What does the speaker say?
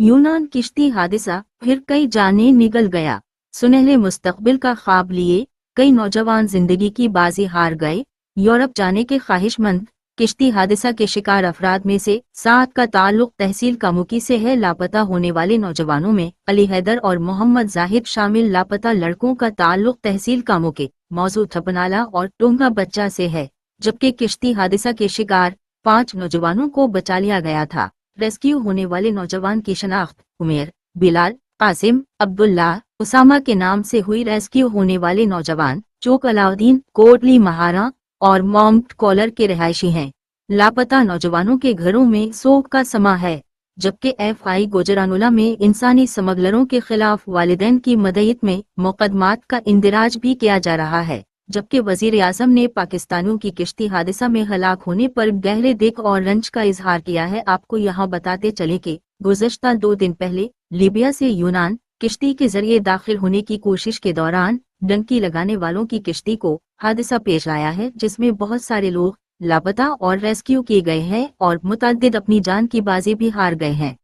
यूनान किश्ती हादसा, फिर कई जानें निगल गया। सुनहरे मुस्तकबिल का ख्वाब लिए कई नौजवान जिंदगी की बाजी हार गए। यूरोप जाने के ख्वाहिशमंद किश्ती हादसा के शिकार अफराद में से 7 का ताल्लुक तहसील कामुकी से है। लापता होने वाले नौजवानों में अली हैदर और मोहम्मद जाहिद शामिल। लापता लड़कों का ताल्लुक तहसील कामुके, मौजू थपनाला और टोंगा बच्चा से है, जबकि किश्ती हादसा के शिकार 5 नौजवानों को बचा लिया गया था। रेस्क्यू होने वाले नौजवान की शनाख्त उमेर, बिलाल, कासिम, अब्दुल्ला, उसामा के नाम से हुई। रेस्क्यू होने वाले नौजवान चौक अलाउद्दीन, कोटली महारा और मॉन्ट कॉलर के रहायशी हैं। लापता नौजवानों के घरों में सोग का समा है, जबकि FI गुजरानुला में इंसानी स्मगलरों के खिलाफ वालिदैन की मदईत में मुकदमात का इंदिराज भी किया जा रहा है। जबकि वजीर आजम ने पाकिस्तानियों की किश्ती हादसा में हलाक होने पर गहरे दुख और रंज का इजहार किया है। आपको यहाँ बताते चले कि गुज़श्ता 2 दिन पहले लीबिया से यूनान किश्ती के जरिए दाखिल होने की कोशिश के दौरान डंकी लगाने वालों की किश्ती को हादसा पेश आया है, जिसमें बहुत सारे लोग लापता और रेस्क्यू किए गए हैं और मुतअद्दिद अपनी जान की बाजी भी हार गए हैं।